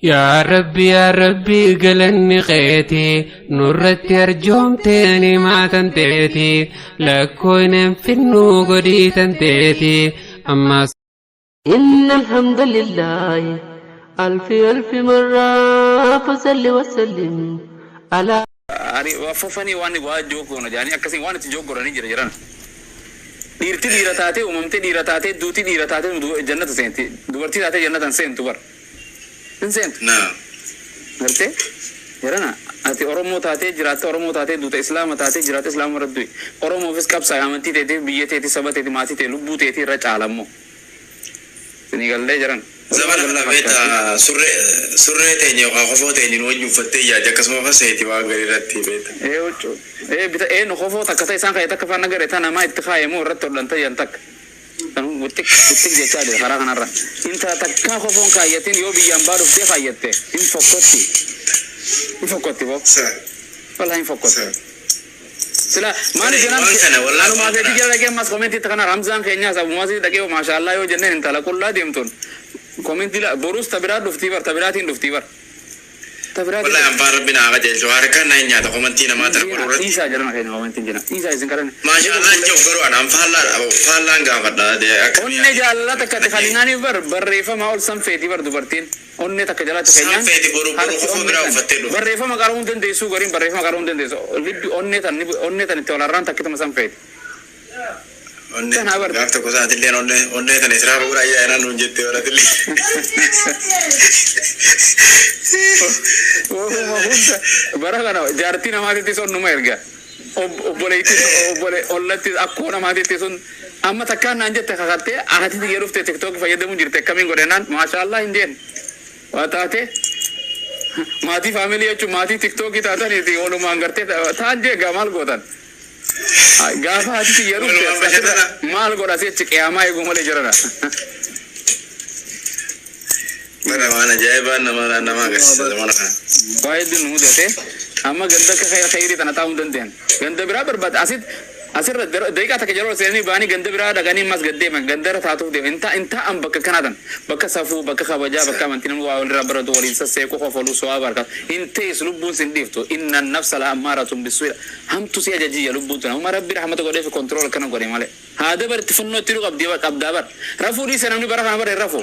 يا ربي قلني قيتي نورت أرجوم تاني ما تنتيتي لكون في النوغدي تنتيتي أما إن الحمد لله ألف ألف مرة فصل وسلم على ani wafafani wani wajjo kono jani akasin wani tijogoro ni jira dirti diratate umamte diratate duti diratate jannata senti dubarti tate jannatan sentu bar sent na ngarte yarana ati oromo tate jirate oromo tate duta islam tate jirate islam raddu oromo fis kapsa amanti tete biyete tete sabate tete mati tete lubbu tete ra caalammo ni galle jaran zaman Allah beta surre teenye khofo teenye wajju fatte ya jakasmo faseti wa gari ratti beta ocho bita no khofo takata isan kayta kafa nagare tana ma ittikhaye mo ratto danta yantak anu wutik je chade khara kanara inta takka khofon kayatin yo biyan baru te khayatte in fokotti bo sa wallahi fokotti sila mani janam anu ma de dijala ke mas comment takana ramzan kenya sabu masi dake mashallah yo jenne intala kullu dimtun comment dila borus tabirat tabiratin duftibar tabirat wallahi am bar bina ga je jawar kan nan nya ta commentina ma ta ko rat isa jarana kayna commentin jina isa izin karan mashallah jo garo an falla ga fada de onne jalla takka khalingani barrefa ma ol sanfeti bar dubartin onne takka jalla takka nya sanfeti boru khofo gra fatte do barrefa ma garun den desu garin barrefa garun den desu libbi onne tan toleran takka tam sanfeti onne gafta ko saati len onne tan isra bura ya nan non jette wala tili baragana jarti na mati son no merga obole ollati akkona mati son amma takka nan jette khagate ahati yerufte tiktok fayyadamu jirte kamin godenan mashallah indien watate mati family achu mati tiktok ki tata ni ti onu mangarte tanje gamal godan gafa hati yerufte mal goda se qiyama e gumole jarana mana mana jaiba nama gas mana kan faid nu dete amma ganda ka khairi tana taun den ganda birabar bat asir dayka ta kajaro seni bani ganda bira daga ni mas gadde man gandara tatu de inta am baka kanadan baka safu baka khabaja baka mantin wa rabra do walin sasse ko khofolu so abarka inte islubun sindifto inna an-nafsa la amaratun bisu ham tusi ajaji lubun tana umar rabbi rahmatu gode fi control kana gode male hada bar tifunno tiru qabdi wa qabdabar rafu di sanamni baraka bar rafu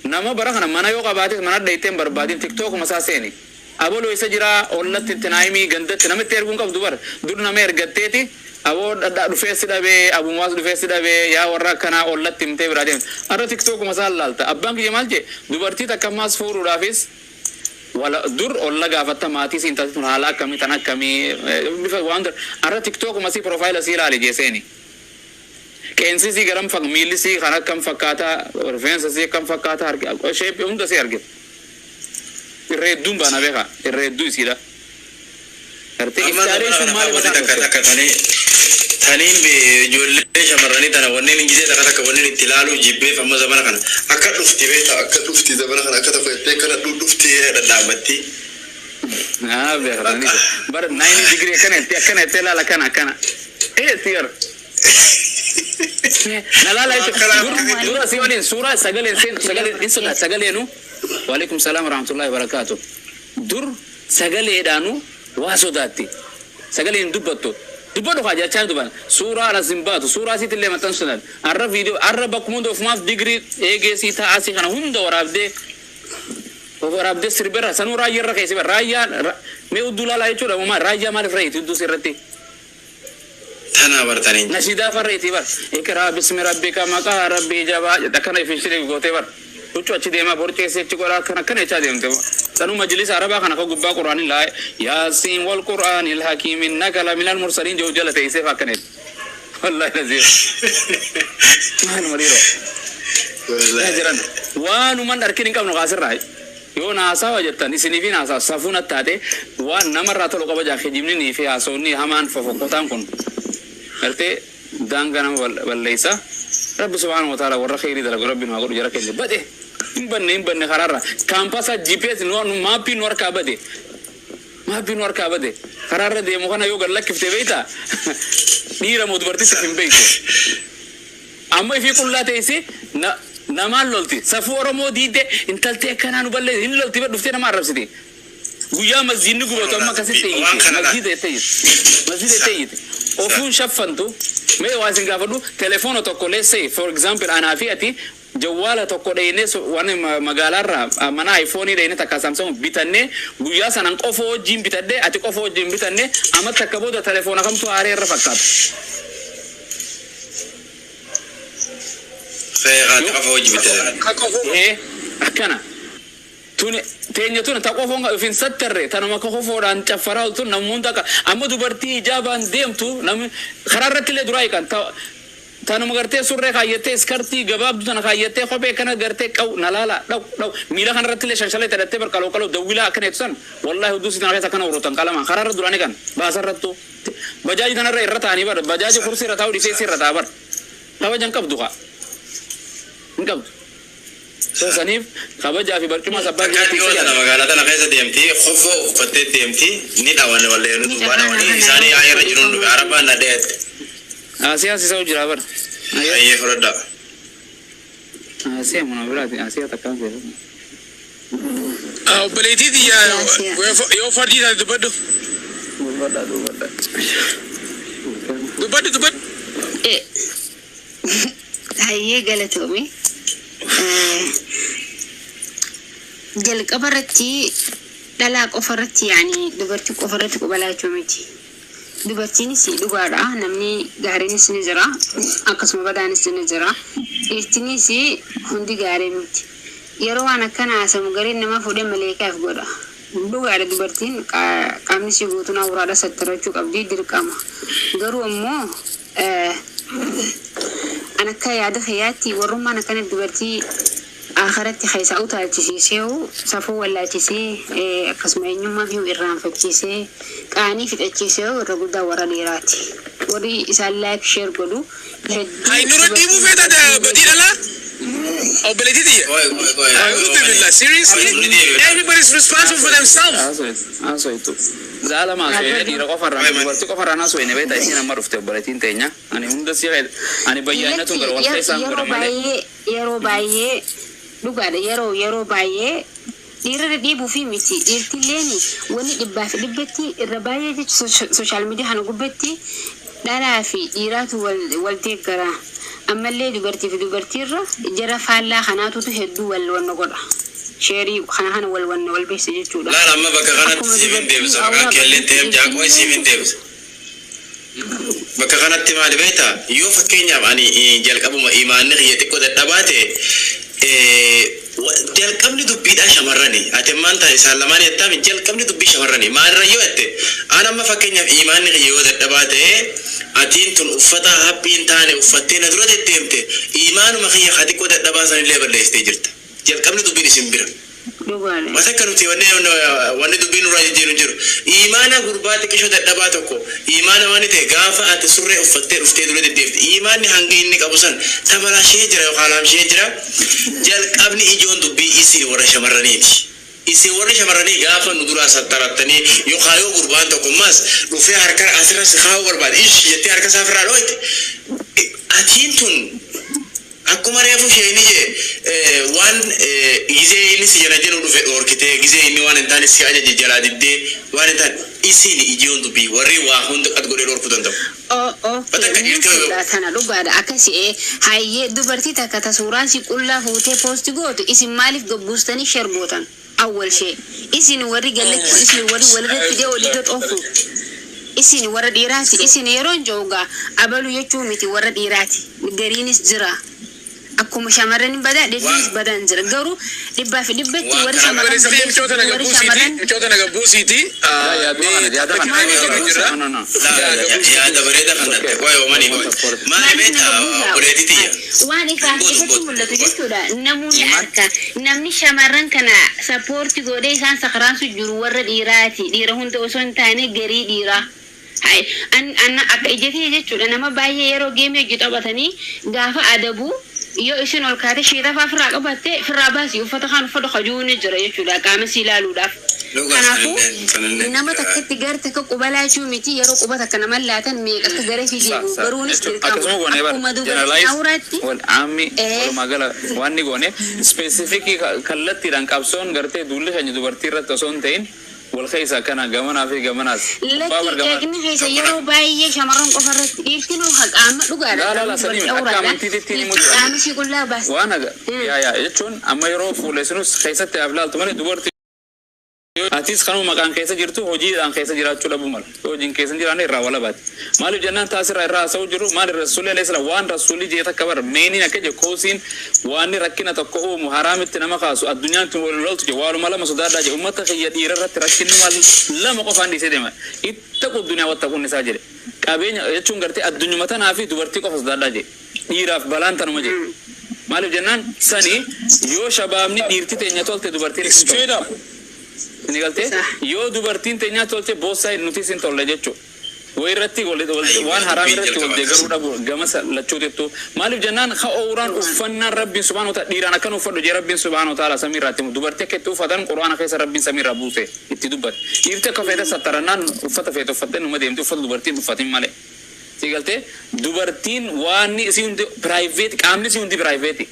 nama baraka mana yo qabati mana dayten barbadin tiktok masaseni abolo isa jira ollati tinaimi gandat nama tergun qabdu bar dur nama ergatteti abo da du fesida be abu mas du fesida be ya warra kana ollati timte bradem ara tiktok masallalta abbank jemalje dubarti takamas furu rafis wala dur olla gafatta mati sinta tun hala kami tanakami bifa wander ara tiktok masi profile asira ali jeseni kensi si garam fak milisi khana kam fakata orfensa si kam fakata har shape unda si arge reddu bana beka reddu sida arte istare shu mal bata tanin be jolle shamarani tana wonne ni gide daga ka wonne tilalu jibbe fa ma zamana kana aka dufti be ta aka dufti zamana kana aka ta ko te kana dufti da dabatti be rani bar 9 degree kana tela kana tier لا دورا سيولين سورة سجلينو وعليكم السلام ورحمة الله وبركاته دور سجلي دانو واسو داتي سجلين دبتو حاجة كان دبان سورة على زمباتو سورة سيت اللي ما تنسلن عرف فيديو عرف بكموندو في ماف ديجري إيجي سيتا عاسي خنا هم دو وراب دي سربرا سنو رايا ركيسي رايا ميودولا لا يشوف ما رايا ما رفريت يدو سيرتي تنا برتاني نشيدا فريتي بر اقرا بسم ربك ما قال ربي جبا دكنا في شري غوتي بر وچو اچ ديما بورچه سي چقرا كنا اچا ديمته تنو مجلس عربا كنا غبا قران لا ياسين والقران الحكيم انك لمن المرسلين جو جلته يسه فكنت والله العظيم ما مريرو والله جران وان من دركين كم نغاسر راي يو ناسا وجتني سنيفي ناسا صفونه تاده وان نمرات لو قبا خجمني ني في اسوني همان ففقتان كن ارتي دانغنا وليسا رب سبحانه وتعالى ور خير دل رب ما غور جرك بده بن خرارا كامباسا جي بي اس نو مابي نور كابده خرارا دي مخنا يو غلك كيف بيتا نيره مدبرتي في بيته اما في كل لا تيسي namaan lolti safuu oromoo diide intaltee akkanaa nu ballee hin lolti ba dhuftee nama arrabsite guyyaa masjiidni gubatu amma akkasitti masjiida itti ofuun shaffantu mee waa isin gaafadhu telefoona tokko leessee for example anaa fi ati jawwaala tokko dhayinee waan magaalaarraa mana iPhone dhayinee takka Samsung bitannee guyyaa sanan qofa wajjin bitadhee ati qofa wajjin bitannee amma takka booda telefoona kamtu haaree irra fakkaata. Feeqaati qofa wajjin bitadhee. Akkana. Tuni teenya tun ta qofoon ufin sattarre tanuma qofoodhaan caffaraa tun namuun takka amma dubartii ijaabaan deemtu namni karaarratti illee duraa hiikan tanuma gartee surree kaayyatee iskartii gabaabdu tana kaayyatee kophee kana gartee qaw nalaala dhaw miila kanarratti illee shanshalee tadhattee barqaloo dawwilaa akkana ibsan wallaahi hudduu sitan keessa kana urutan qalama karaarra duraanii kan baasarrattu bajaaji tanarra irra ta'anii bar bajaaji kursii irra taa'u dhifeessi irra ta'a bar kabajan qabdu kaa hin qabdu. Saniif kabajaa fi barcuma sabbaa jirti sana magaalaa tana keessa deemti qofoo uffattee deemti ni dhawanne wallee nuti baadhawani isaanii ayyaara jiruun dhufe arabaan na dheette. Asiyaa sisa jira bar. Ayyee fudhadha. Asiyaa muna biraati asiyaa takkaan fayyadamu. Obboleettiiti yoo fardii taate dubbadhu. Dubbadhu. Hayyee galatoome. jalqaba irratti dhalaa qofa irratti yaani dubartii qofa irratti qubalaachuu miti. Dubartiinis dhugaadha namni gaariinis ni jira akkasuma badaanis ni jira. Dhiirtiinis hundi gaarii miti. Yeroo waan akkana haasamu gariin nama fuudhee maleekaaf godha. Dhugaadha dubartiin qaamni ishee guutuun awuraadha sattarachuu qabdi dirqama. Garuu ammoo أنا كيادة خياتي ورمان كانت دبرتي آخرتي خيسة أو تالتسيسيو صفو ولا تسي قسمين يوم ما فيو إيران فتسي كاني في تالتسيو رجل دورة ليراتي وري إسال لايك شير قلو هاي نور ديمو في هذا بديل لا أو بلدي دي أعوذ بالله seriously everybody's responsible for themselves itu زعل ما سوي دي رقفرنا برتي قفرنا سوي نبي تايسين ما رفته بلتين تينيا أنا هم دسي أنا بيجينا تقول والله سام كرامة يرو باي دوغا يرو باي دير دي بو في ميتي ديرتليني وني دبتي الربايه دي سوشيال ميديا هنغبتي لا في ديرات والتيكرا أما اللي دبرتي جرى فعلا خناتو تهدو والنقطة شيري خناهنا والبيس يجودا لا ما بقى خنات سيفين ديفس بقى كيلين تيم جاكوي سيفين ديفس بقى خنات تيم على بيتا يو فكينيا يعني جل كابو ما إيمان نخيتي كده تباتي جل كم ندوبي ده شمرني أتمان تاني سلاماني تامي جل كم ندوبي شمرني ما رأيوته أنا ما فكينيا إيمان نخيو ده تباتي أتين تون أفتا هابين تاني أفتين أدرو ده تيمته إيمان ما خيا خدي كده تباسان اللي بدل يستيجرت جل كم ندوبي نسمبرا ما تكنوا تي وانا دوبي نورا يجيرو إيمانا غربات كشوا ده تباتكو إيمانا واني تغافا أتسرع أفتين دولة تيمته إيمان هنگين نك أبوسان تبلا شجرة وخالام شجرة جل كم نيجون دوبي إسي ورا شمرانيتي isi warri shamarranii gaafa nu dura sattaratanii yookaayoo gurbaan tokko mas dhufee harka asirras haa barbaade ish jettee harka saafirraa dhooyte atiin tun akkuma reefu sheeni je waan gizee inni si jala jedhu dhufe dhoorkitee gizee inni waan hin taane si ajaje jalaa diddee waan hin taane isiin ijoon dubbii warri waa hunda qad godhee dhoorkuu danda'u. Sana dhugaadha akkasii hayyee dubartii takka tasuuraan si qullaa fuutee poosti gootu isin maaliif gabbuustanii sherbootan? أول شيء إسين وري قالك إسين وري ولدت فيديو ولدت أوفو إسين ورا ديراتي إسين يرون جوجا أبلو يجوميتي ورا ديراتي قرينيس جرا أكو مشامرين بدأ دينيس بدأ نجرا قرو دبا في دبتي ورا شامرين مشوتنا قبو سيتي يا دبريدا خندت كوي وماني كوي ما بيتا ولدتي واني فاكهة ولا تجسودا نموني أركا نمني شامرين كنا سبورتي قولي كان سخران سجرو ورا ديراتي ديرهون توسون تاني قري ديرا هاي أنا أكيدتي جت أنا ما باي يرو جيم يجت أبتني قافة أدبو yoo isin ol kaate shiita faa firraa qabatte firraa baasii uffata kan uffata qajuun jira jechuudha qaama si ilaaluudhaaf. Kanaafuu nama takkatti gara takka qubalaachuu miti yeroo quba takka nama laatan meeqa akka gara fi deemu garuunis akkuma dubartii awuraatti. Wal aammi walumaa gala waan ni goone specific kallattiidhaan qabsoon gartee duulli keenya dubartii irratti osoo hin ta'in wal keessa kana gamanaa fi gamanaas. Lakki eegni keessa yeroo baay'ee shamarran qofa irratti dhiirtiin qaama dhugaadha. Laa sanii akka amantiitti ni mutu. Qaama si qullaa baasa. Waan yaa jechuun amma yeroo fuulessinus keessatti aflaaltu malee dubartii atis kanuma maqaan keessa jirtu hojiidhaan keessa jiraachuu dhabu mala. Hojiin keessa jiraanne irraa wala baati. Maaliif jennaan taasirraa irraa haasa'u jiru maali rasuulli alayhi waan rasuulli jee takka bara meeniin akka je koosiin waan rakkina tokko uumu haraamitti nama kaasu addunyaan tun wal loltu je waaluma lama sodaadhaa je ummata kiyya dhiira irratti rakkinni mal lama qofaan dhiisee deema. Ittaqu addunyaa wattaqun isaa jedhe. Qabeenya jechuun gartee addunyuma tanaa fi dubartii qofa sodaadhaa je. Dhiiraaf balaan tanuma je. Maaliif jennaan sanii yoo shabaabni dhiirti teenya tolte dubartiin ni galte yoo dubartiin teenya tolte boossa nuti sin tolle jechu way irratti waan haram irratti wal deegaruu dhabu gama lachuutettu maaliif jennaan kha'uran uffannaan rabbiin subhaanahu wa ta'ala dhiiraan akkan uffadhu je rabbiin subhaanahu wa ta'ala samiirraatti dubartii akka itti uffatan quraana keessa rabbiin samiirraa buuse itti dubbate dhiirti akka feete sattarannaan uffata feete uffatte numa deemti uffata dubartiin uffatin malee si galte dubartiin waan si hundi private qaamni si hundi private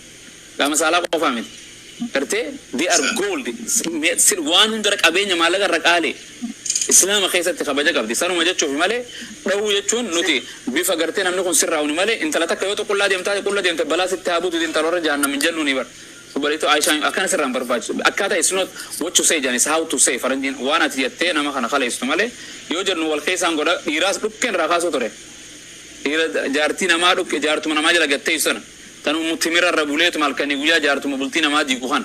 qaama saalaa qofa miti karte they are gold waan hundara qabeenya maallaqa irra qaale islaama keessatti kabaja qabdi sanuma jechuuf malee dhawuu jechuun nuti bifa gartee namni kun sirraa'uni malee intala takka yoo qullaa deemte balaa sitti haabuutu intaloorra jahannam hin jennu ni bar subalitu Aisha akkana sirraan barbaachisu akkaataa is not what to say janis how to say faranjiin waan ati jettee nama kana kaleessu malee yoo jennu wal keessaan godha dhiiraas dhukkeen irraa kaasuu ture dhiira jaartii namaa dhukke jaartuma namaa jala gattee sana tanu mutimira rabuleetu malkani guyyaa jaartuma bultii namaa diigu kan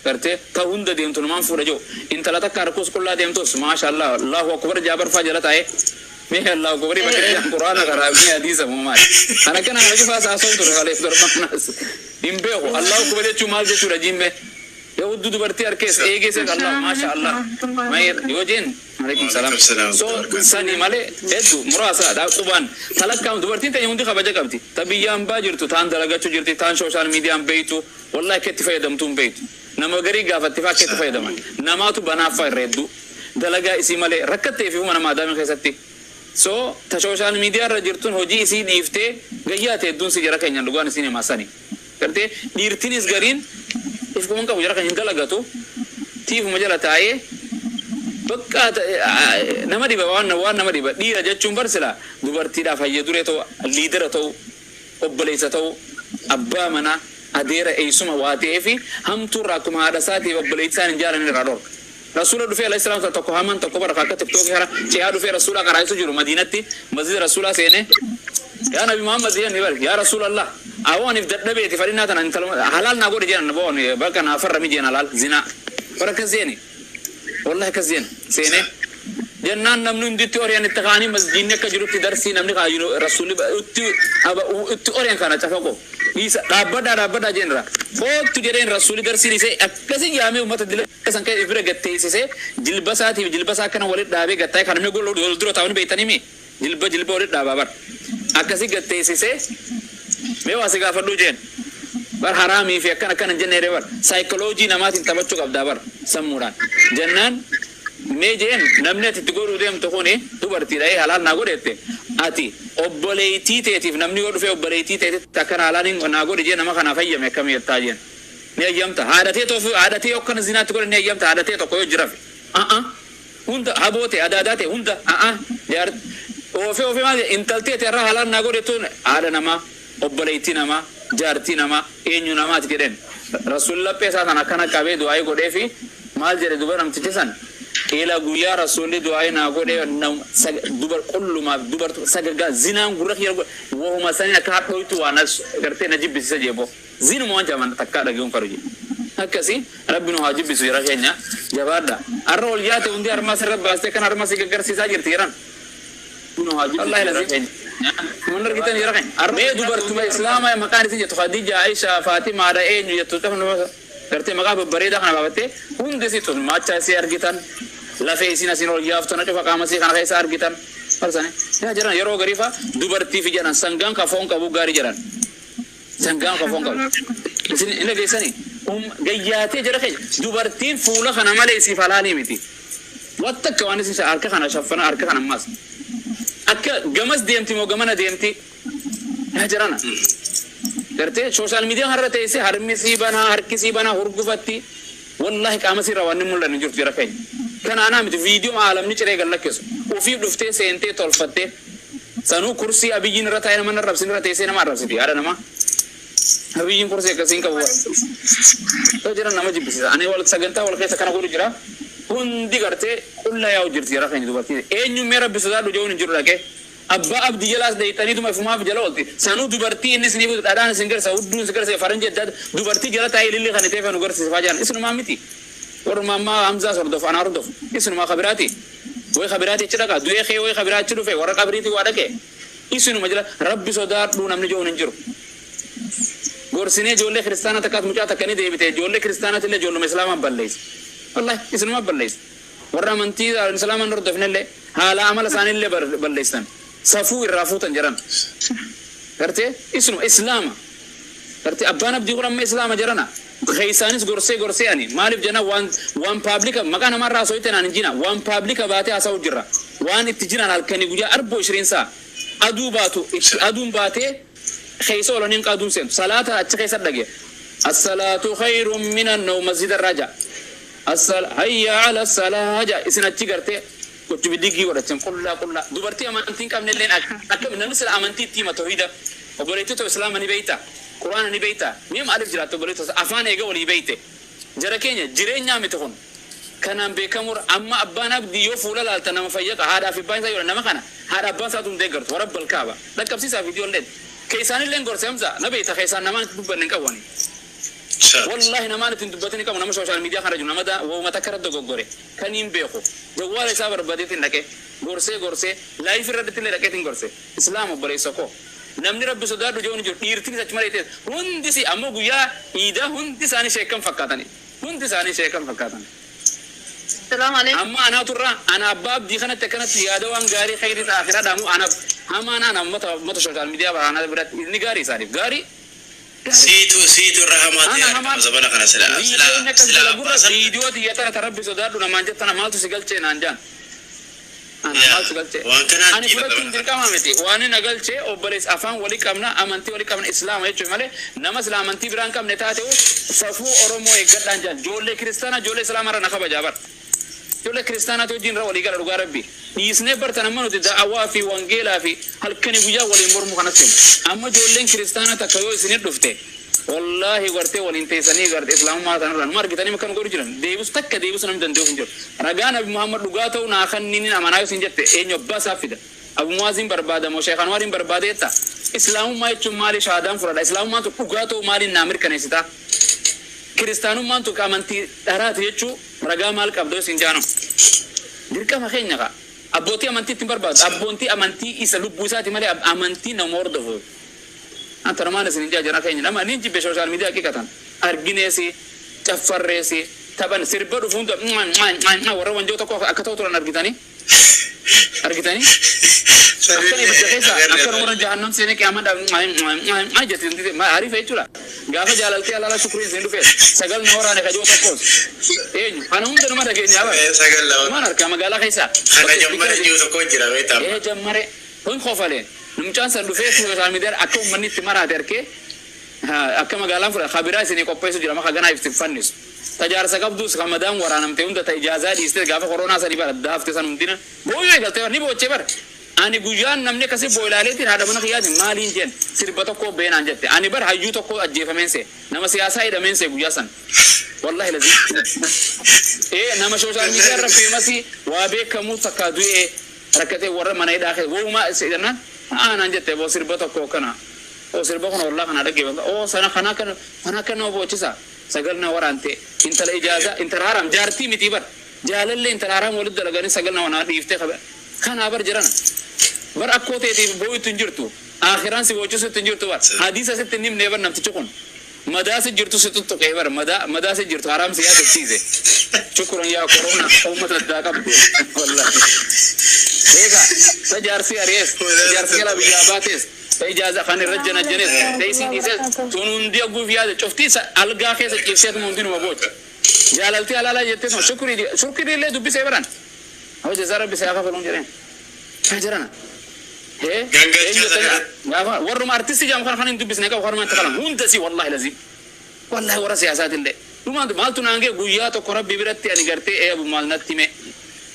karte ta hunda deemtu namaan fuudha joo intala takka harkus qullaa deemtus maashaallah Allahu akbar jaabar faa jala taa'e mee Allahu akbar bakee quraana qaraabii hadiisa muumaay ana kana nama jifaa saasoo ture kalees dormanaas hin beeku Allahu akbar jechuu maal jechuudha jimbee yoo dubartii harkees eegeese Allah maashaallah mayir yoo jeen alaikum salaam so sani male eddu murasa da quban talakam dubartiin tan hundi kabaja qabdi tabiyyaan baa jirtu taan dalagachu jirti taan social media beeytu wallahi ketti fayyadamtuun beeytu nama garii gaafatti faa ketti fayyadaman namaatu banaafa irreeddu dalagaa isii male rakkattee fi mana maadaama keessatti so ta social media irra jirtuun hojii isii dhiiftee gayyaate hedduun si jara keenyan dhugaan isii himaa sani karte dhiirtinis gariin ifkuman qabu jara keenyan dalagatu tiifuma jala taa'ee bakka nama diba waan nama diba dhiira jechuun barsila dubartiidhaaf hayyaduree ta'u liidera ta'u obboleessa ta'u abbaa manaa adeera eessuma waa ta'ee fi hamtuurraa akkuma haadha isaatiif obboleessaan hin jaalan irraa dhorka. Rasuula dhufee alayhi salaam tokko haman tokko bara akka tiktookii hara ce'aa dhufee rasuula qaraa'isu jiru madiinatti masjida rasuulaa seenee yaa nabi Muhammad jedhanii bari yaa rasuulallah awaaniif dadhabeeti fadhinaa tana halaal naa godhe jedhan boon bakka naa farra mijeen halaal zinaa bara akkas jeeni wallahi akkas jeen seenee jennaan namni hunditti oriyaan itti kaanii masjiinni akka jirutti darsii namni kaayinu rasuulli itti oriyaan kana cafaqo isa dhaabbadhaa jeenra kootu jedheen rasuulli darsiin isee akkasii yaamee uummata dilasan kee bira gatteessisee jilbasaatiif jilbasaa akkana walitti dhaabee gattaa'e kan namni goloo wal dura taa'uun beektanii mi jilba walitti dhaabaa bar akkasii gatteessisee mee waa si gaafadhuu jeen bar haraamii fi akkana jennee bar saayikoloojii namaatiin taphachuu qabdaa bar sammuudhaan jennaan mee jeen namni ati itti godhuu deemtu kuni dubartiidha halaal naa godhette ati obboleettii teetiif namni yoo dhufee obboleettii teetitti akkana halaaliin naa godhe jee nama kana fayyame akkamii jettaa jeen ni ayyamta haadhatee akkana zinaatti godhe ni ayyamta haadhatee tokko yoo jirafe hunda haboote adaadaate hunda jaar ofee maal intalteeti irraa halaal naa godhe tun haadha namaa obboleettii namaa jaartii namaa eenyu namaati jedhen rasuulli laphee isaa sana akkana qabee du'aayii godhee fi maal jedhe duba namtichi san ila guyyaa rasuulli du'aayii naa godhee dubar qullumaaf dubartu sagagaa zinaan gurra kiyya wahuma sanii akka hadhooytu waan gartee na jibbisiisa jeebo zinuma waan jaman takkaa dhageun faru jee akkasi rabbi nu haa jibbisu jira keenya jabaadha arra ol yaate hundi harmas irra baastee kan harmas gaggarsiisaa jirti jiran nu haa jibbisu jira keenya mun argitan jira keenya armee dubartuma islaamaa maqaan isin jettu Khadija Aisha Fatima ada eenyu jettu tafnu gartee maqaa babbareedaa kana baabattee hundi situ macha isii argitan lafee isin asin ol yaaftona cufa qaama isii kana keessa argitan farsane yaa jiran yeroo gariifa dubartii fi jedhan sangaan ka foon qabu gaarii jedhan سنقام كفون قبل لسن إلا جيساني جياتي جرخي دوبرتين فولا خنا ماليسي فلاني متي واتك واني سي أركا خنا شفنا أركا خنا ماس أكا جمس ديمتي مو جمنا ديمتي هجرانا درتي سوشيال ميديا هرتي سي هرمي سي بنا هركي سي بنا هرقفتي والله كامسي رواني مولا نجور جرخي كان أنا مت فيديو عالم نيجري قال لك يسوع وفي دفتة سنتي طلفتة سانو كرسي أبي جين رتاي نما نرب سين رتاي سين ما رب سيدي أنا نما أبي جين كرسي كسين كبوا تو جرا نما جيب سيدا أنا والد سجنتا والد كيسا كنا كوري جرا هندي كرتة كل ياو جرتي جرا خيني دوبارتي إني ميرا بسودا دو جون نجور لك أبا أبدي جلاس ده تاني تو ما فما في جلالتي سانو دوبارتي إني سنيبو أدان سينجر سعودو سينجر سفرنج جد دوبارتي جلا تاي للي خاني تفهم نقول سفاجان اسمه ما ميتي ورماما همزة سردوف أنا أردوف اسمه ما خبراتي وي خبراتي تشركا دوي خي وي خبرات تشرو في ورا خبرتي وادك اسمه مجلا ربي صدار دو نمني جو ننجرو غورسيني جولة كريستانا تكات مجا تكني ديبته جولة كريستانا تلي جولة مسلمان بلليس والله اسمه ما بلليس ورا منتي الإسلام أن ردفنا اللي حالا عمل ثاني اللي بلليسن صفو الرافو تنجران كرتة اسمه إسلام كرتة أبانا بدي قرام إسلام جرانا خيسانيس غورسي أني مالف جنا وان بابليك مكان مرة سويتنا نجينا وان بابليك باتي أساو جرا وان اتجينا نالكني جوجا 24 ساعة أدو باتي خيسو لنين قادون سين صلاة أتشخيص الدقيقة الصلاة خير من النوم مسجد الرجع هيا على الصلاة جا إسنا تجرتي كنت بديكي ورتشم كلها دوبرتي أمانتين كم نلين أكمل ننسل أمانتي تيمة توحيدة وبريتو تو إسلام أني بيتا قرآن أني بيتا ميم ألف جراتو بريتو أفان إيجا ولي بيته جركينيا جرين نعم تكون كان بكمور أما أبانا بدي يوفولا لالتنا مفيق هذا في باين سيورا نما كنا هذا أبان ساتون دعرت ورب الكعبة لكن بسيسا فيديو لين كيسان اللين قرص همزة نبيتا كيسان نمان تبني كواني والله نمان تبتني كمان نما سوشيال ميديا خرجوا نما دا وما تكرر دعوة كان ينبيخو جوال إسابر بديتين لك غرسة لايف ردتين لك تين غرسة إسلام وبريسكو نمني رب سودار رجون جو تيرتين سچماريته هندي سي أمو غيا إيدا هندي ساني شيكم فكاتني هندي ساني شيكم فكاتني السلام عليكم أما أنا ترى أنا أباب دي خنا تكنا تيادا وان غاري خيري تأخيرا دامو أنا مت سوشيال ميديا أنا برات إني غاري صارف غاري سيتو الرحمات يا زبانا خنا سلا فيديو دي يتا تربي سودار دونا مانجت أنا مالتو سيقل تشين أنجان أنا مالتو سيقل تشين أنا فرقين تركا مامتي وأنا نقل تشين أوبريس أفهم ولي كمنا أمانتي ولي كمنا إسلام هيك ماله نماز أمانتي بران كم نتاته سفو أورمو يقدر أنجان جولة كريستانا جولة إسلام مرة نخبة جابر جولة كريستانا تو جين راولي كلا رجع ربي يسنى برتنمانو تدا أوافي وانجيلا في هل كني بيجا ولي مرمو خناسين أما جولة كريستانا تكيو سنة دفته والله ورته ولينتي سني غرت إسلام ما تنران مار كتاني مكان غوري جران ديوس تك ديوس نم دندو فنجر رجعنا أبي محمد لقاته وناخن نيني أمانايو سنجت إني أبى سافيدا أبو موازين بربادة موشيخ أنوارين بربادة تا إسلام ما يتشوم مالي شهادان فردا إسلام ما تو لقاته مالي نامر كنيستا كريستانو ما تو كامنتي أرات يجوا رجع مال كابدو سنجانو ديركا ما خينيا كا أبوتي أمانتي تبرباد أبونتي أمانتي إسلوب بوساتي مالي أمانتي نمور دفو أنت رمانة سنجا جرا كيني لما نيجي بسوشيال ميديا كي كتان أرجينيسي تفرّيسي تبان سيربرو فوندو ورا وانجو تكو أكتو ترى أرجيتاني أكني بتجهزها أكن ورا جهنم سيني كأمان ما جت ما عارف إيش ولا قافة جالتي الله شكرين زندو فيه سجل نورا نكجو تكوس إيه أنا هم تنو ما تكيني أبا سجل لا ما نركب ما قالا خيسا أنا جمّر جو تكون جرا بيتام إيه جمّر هون خوفالين نمچان سر دفعه سوشيال ميديا أكو مني تمارا دركه أكما قالام فرا خبيرة سيني كوبايسو جرا ما خجنا يفتفنيس تجار سكاب دوس كمدام ورانم تيون ده تيجازا ديستر غافة كورونا سري بار دافت سان مدينة بوي قلت ورني بوچه بار أنا بوجان نمني كسي بويلالي تين هذا منا خيال مالين جن سيربتو كو بين أنجت أنا بار هايجو تو كو أجيف منسه نما سياسة إذا منسه بوجاسن والله لذي إيه نما سوشيال ميديا رفي مسي وابي كمو تكادو إيه ركته ورا منا يداخل وو ما سيدنا أنا أنجت بو سيربتو كو كنا أو سيربتو كنا والله كنا رجيم أو سنا خنا كنا بوچسا سجلنا ورانتي انت الإجازة انت الحرام جارتي متيبر جال اللي انت الحرام ولد لقاني سجلنا وانا يفتح خبر كان أبر جرانا بر أكوتة تي بوي تنجرتو آخران سي بوچو سي تنجرتو بار حديث سي تنيم نيبر نمت چكون مدا سي جرتو سي تطو كيبر مدا سي جرتو حرام سي ياد چيزه شكرا يا كورونا أمة الداقة والله ديكا سجار سي أريس سجار سي لا بياباتيس إجازة خان الرجال الجنس تيسي إيسا تونون دي أبو في هذا شفتي ألقى كيس كيسات ممكن مبوت جالتي على لا يتسمع شكري لله دبي سيبران هو جزارة بسياقة فلون جرين جرانا إيه ورّو ما أرتسي جام خان دبي سنيكا وخان ما تكلم هون تسي والله لذي والله ورا سياسات اللي لما مال تنانجي غويا تو كرب بيبرتي أني قرتي إيه أبو مال نتيمة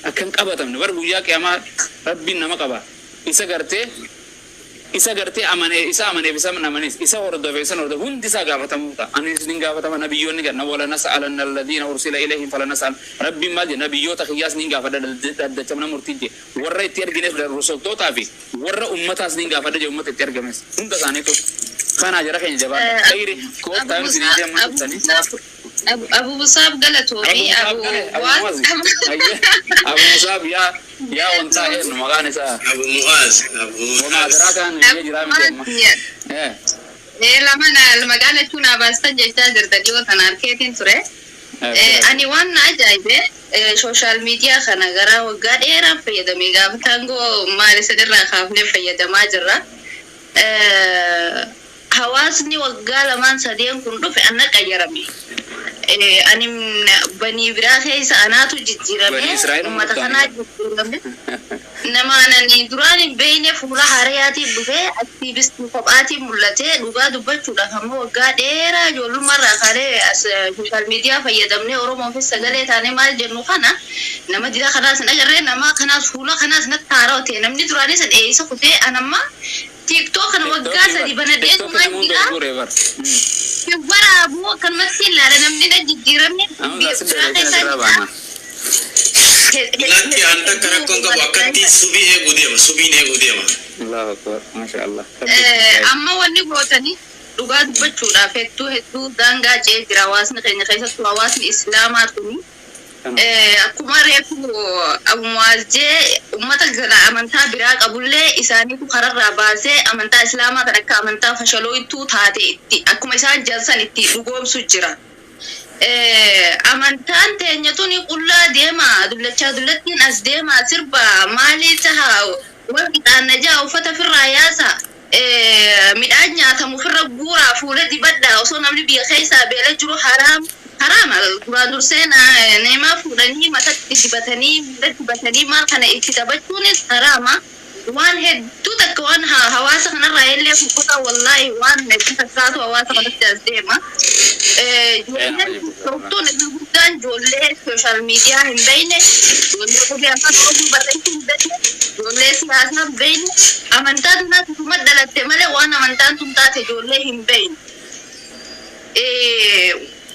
أكن قبضهم نبر غويا كيما ربي نما قبا isa garte amane bisa menamani isa ordo bisa ordo hundi sa gafata muta anis ninga gafata nabiyyon ga nawala nas'alanna alladhina ursila ilayhim fala nas'al rabbi ma nabiyyo ta khiyas ninga gafata da tamna murtije warra itiyar gines da rusul to tafi warra ummatas ninga gafata je ummat itiyar games hunda sane to kana jara kan jaba khairi ko ta sini je mun tani أبو مصاب قالته أبو مصاب يا وانتهى المغاني سا أبو معاذ وما أدراك أن يجري من إيه لما أنا المغاني تونا بستنجي تاجر تجيو تناركيتين ترى أني وانا أجايبه سوشيال ميديا خنا غرا وقاد إيرا فيدا ميغا بتانغو مالي سدر خافني فيدا ماجرة حواسني وقال من سدين كنتو في أنك أجرمي أني بني براخي سأنا تجيرمي وما تخنا جيرمي نما أنا ندراني بيني فولا حرياتي بفي أكتيفيست مقاباتي ملتي لغا دبتو لهم وقاد إيرا جولو مرة خاري سوشيال ميديا فيدمني أورو في السجلة تاني مال جنو خنا نما ديدا خلاص نجري نما خلاص فولا خلاص نتاروتي نمني دراني سد إيه سكوتي أنا ما تيك توك أنا وقاسة دي بندين ما جيلا كبر أبوه كان مثيل لأن من الجيراني لكن أنت كركون كوقتي سبيه غوديما الله أكبر ما شاء الله أما وني بوتني لغات بتشولا فتو هتو دانغا جيرا واسن خيسة واسن إسلاماتني akkuma reefu amwaazje ummata gala amantaa biraa qabullee isaaniitu kararraa baasee amantaa islaamaa kan akka amantaa fashalooytuu taate itti akkuma isaan jalsan itti dhugoomsu jira. Amantaan teenyatuni qullaa deema dullattiin as deema sirba maalii taha warri dhaannajaa uffata firraa yaasa midhaan nyaatamu firra guuraa fuula dibaddaa osoo namni biyya keessaa beela jiru haraam Quran dursena nema fudani mata dibatani mal kana ikitabachuni harama wan heddu takwan hawasa kana raayelle fukuta wallahi wan takatu hawasa kana tasdema to ne gudan jolle social media himbeine jolle ko bi afa ko barati jolle siyasa beine amantan na tumadalate male wan amantan tumtate jolle himbeine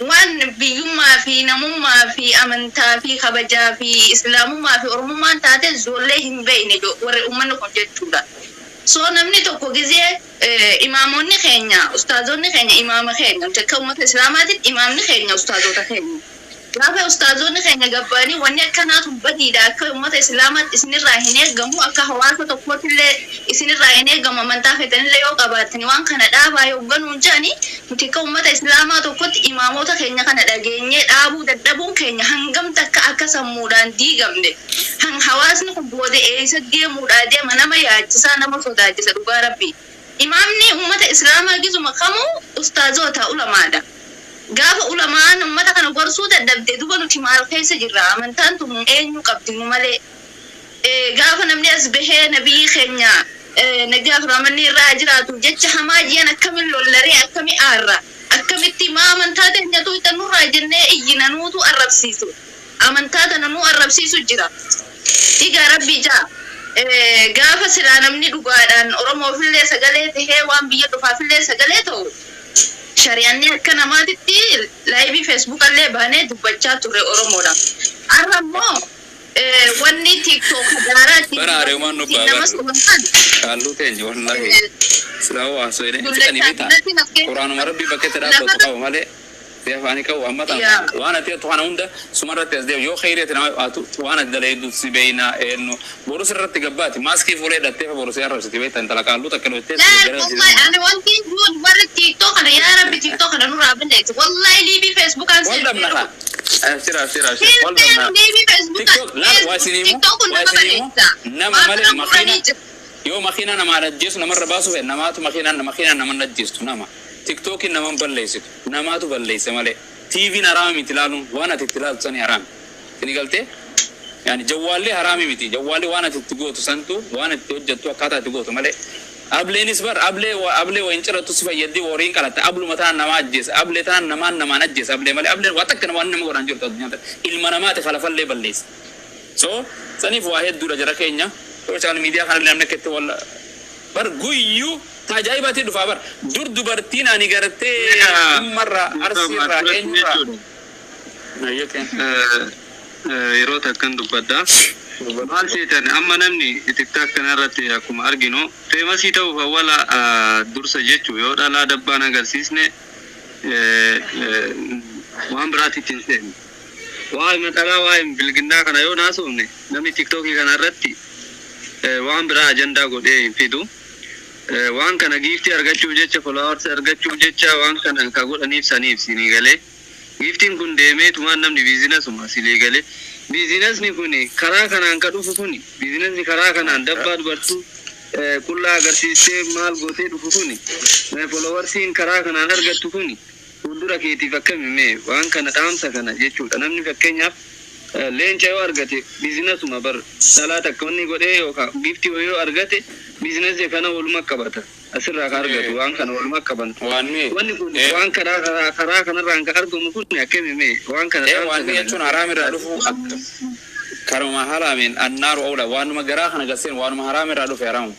وان بيوما في نموما في أمنتا في خبجا في إسلاموما في أرموما تاتي زولهم بين جو ورأمنا كنت جدا سو نمني توكو جزية إماموني خينيا أستاذوني خينيا إمام خينيا تكومة إسلامات إمامني خينيا أستاذو تخينيا Gaafa ustaazonni keenya gabbaanii wanni akkanaatu badiidha akka uummata islaamaa isinirraa hin eegamu akka hawaasa tokkootillee isinirraa hin eegamu amantaa feetanillee yoo qabaatani waan kana dhaabaa yoo ganuun jedhani nuti akka uummata islaamaa tokkotti imaamota keenya kana dhageenyee dhaabuu dadhabuun keenya hangam takka akka sammuudhaan diigamne hawaasni kun booda eessa deemuudhaa deema nama yaachisaa nama sodaachisa dhugaa rabbii imaamni uummata islaamaa gizuma kamuu ustaazota ulamaadha. Gaafa ulamaan ummata kana gorsuu dadhabde duba nuti maal keessa jirra amantaan tun eenyu qabdinu malee gaafa namni as bahee nabii keenya nagaaf raamanni irraa jiraatu jecha hamaa jiyan akkamiin lollaree akkami aarra akkamitti ma amantaa teenyatu itanurraa jennee iyyinanuutu arrabsiisu amantaa tananuu arrabsiisu jira dhiiga rabbii jaa gaafa silaa namni dhugaadhaan Oromoofillee sagalee tahee waan biyya dhufaafillee sagalee ta'u Shari'aanni akka namaatitti laayivii Facebook illee baanee dubbachaa ture Oromoodha. Arrammoo wanni TikTok daaraatti baraare waan nu baafatan kaallu teenye wallahi silaa waan soo jedhee itti kanimita Quraanuma Rabbii bakka itti dhaabbatu qabu malee deefaani qabu ammata waan ati to'ana hunda sumarratti as deemu yoo khayriitti nama baatu waan daleedu si beeyna eenyu borus irratti gabbaati maaskii fuulee dhattee fa borus arrabsiti beektan tala kaallu takka dhoottee ani wanti warri TikTok kana yaa rabbi TikTok kana nurraa bindeetti wallahi liibii Facebook an sirbi sira wallahi TikTok la waasinimu nama malee makina يوم مخينا نما نجيس نمر باسو في نماتو مخينا نما نجيس نما تيك توك نما بلليس نماتو بلليس مالي تي في نرام متلالون وانا تتلال سني حرام تني قلتي يعني جوالي حرامي متي جوالي وانا تتقوت سنتو وانا توجدتو كاتا تقوت مالي أبلي نسبر أبلي وإنشرة تصفى يدي ورين كلا أبلو مثلا نماجس أبلي تان نما نجس أبلي مالي أبلي واتك نما نمو رانجور تدنيا المنامات خلف اللي بلليس so سنيف واحد دورة جركينيا social media kan lamne kette wala bar guyu tajayibati dufa bar dur dubartin ani garte marra arsira enra ayake yeroo takkan dubbadda maal seetan amma namni tiktok kanarratti akkuma arginu famous ta'uuf wala dursa jechu yoo dhala dabbaan agarsiisne waan biraatti tinsen waa matala waa bilgindaa kana yoo naasumne namni tiktok kanarratti waan bira agenda godhe fidu waan kana gifti argachuuf jecha followers argachuuf jecha waan kana ka godhaniif saniif sini gale giftiin kun deemee tumaan namni business uma sile gale business ni kuni karaa kanaan ka dhufu kuni business ni karaa kanaan dabbaa dubartu kullaa agarsiisee maal gootee dhufu kuni followersiin karaa kanaan argattu kuni fuuldura keetiif akkamime waan kana dhaamsa kana jechuudha namni fakkeenyaaf leenca yoo argate business uma bar salata konni godhe yookaan gifti yoo argate business kana waluma qabata asirraa ka argatu waan kana waluma qaban wanni kun waan karaa kanarraan ka argamu kun akkamime waan kana wanni jechuun haraamira dhufu karuma haraamin annaaru awla waanuma garaa kana gaseen waanuma haraamira dhufu haraamu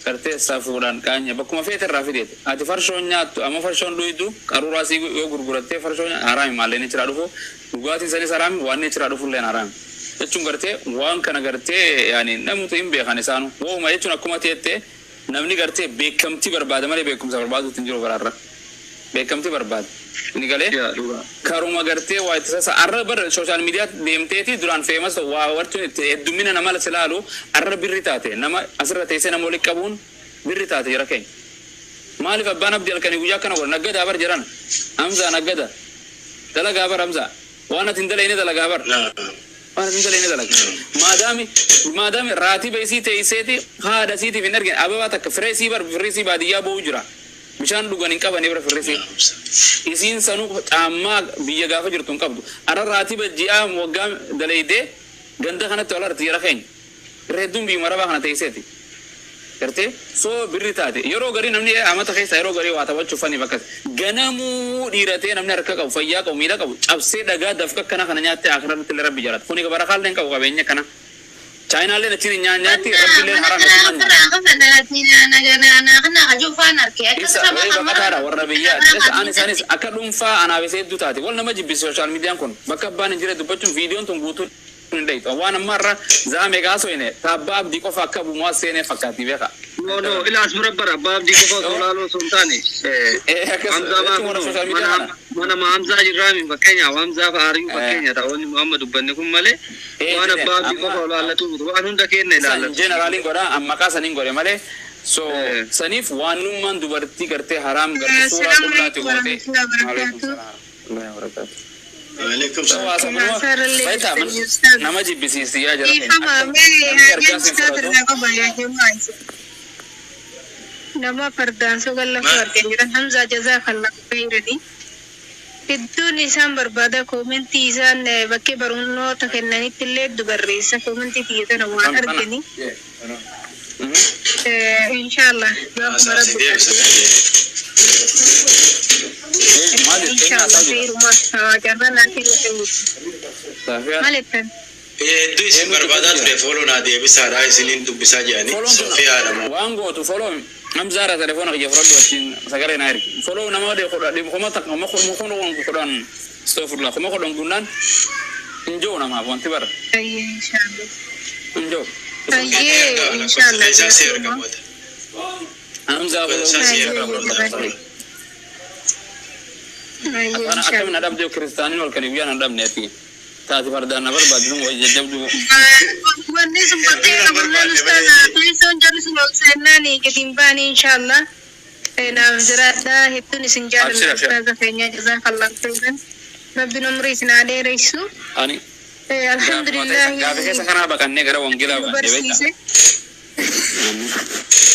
kartee safuudhaan qaanya bakkuma feete irraa fideete ati farshoon nyaattu amma farshoon dhuydu qaruuraa si yoo gurgurattee farshoon haraami maalleen jira dhufu dhugaatiin sanis haraami waan jira dhufu illee haraami jechuun gartee waan kana gartee yaani namutu hin beekan isaanu wooma jechuun akkuma teettee namni gartee beekamtii barbaada malee beekumsa barbaadu hin jiru baraarra beekamtii barbaada ni galee karuma gartee waa itti sasa arra bar social media deemteeti duraan famous waa wartuun itti heddumina nama la silaalu arra birri taate nama asirra teessee nama walitti qabuun birri taate jira keenya maaliif abbaan abdii halkanii guyyaa kana godha naggadaa bar jiran hamza naggada dalagaa bar hamza waan ati hin dalayne dalagaa bar waan ati hin dalayne dalagaa maadaami raatii beesii teesseeti haadha siitiif hin argine ababaa takka fireesii bar fireesii baadiyyaa bo'uu jira bishaan dhugan hin qaban bira fireesii isiin sanuu caammaa biyya gaafa jirtu hin qabdu arra raatii bajji'aa waggaa dalaydee ganda kanatti wal arti jira keenya reedduun biyya marabaa kana teesseeti gartee soo birri taate yeroo garii namni amata keessa yeroo garii waa taphachuuf faniif akkas ganamuu dhiiratee namni harka qabu fayyaa qabu miidha qabu cabsee dhagaa dafka kana nyaattee akirratti illee rabbi jiraata kuni barakaallee hin qabu qabeenya kana China le nachini nyanyati rabbi le haram nakana warrabiya anis akadum fa ana wese dutati wal nama jibbi social media kon bakabban jire dubachun video ton gutu ndai to wana marra zame gaso ine tabab di ko fakka bu mwasene fakati beka no ila asmurabbara bab di ko solalo sultani mana mamza jirami bakenya mamza faari bakenya ta woni muhammad banne kum male wana bab di ko solalo tu wan hunda kenne ilala generally goda amma ka sanin gore male so sanif wanum man dubarti karte haram garte sura kullati gote alaikum salam wa barakatuh alaikum salam baita nama jibisi ya nama fardan so galla fardan jiran hamza jazakallahu khairan iddun isan barbada commenti isan bakke barunno takennani tille dubarrisa commenti tiyana waan argini inshallah maletan do is barbada to follow na de bisa da isinin dubisa jani sofia da wango to follow amzara telefono ke jafrado tin sagare na irki follow na mode ko de ko mata ko ko ko don stofurla ko ko don gunan injo na ma bonti bar inshallah injo inshallah amza ana akam na dab de kristani wal kan wiana dab neti taati fardana barbadun way jabdu wanni sumpate namanna ustaza tuison jalus no senani ketimbani inshallah na zirada hitun sinjal ustaza kenya jazakallahu khairan rabbina umrisna de reisu ani alhamdulillah gafe kesa kana bakanne gara wangila ba de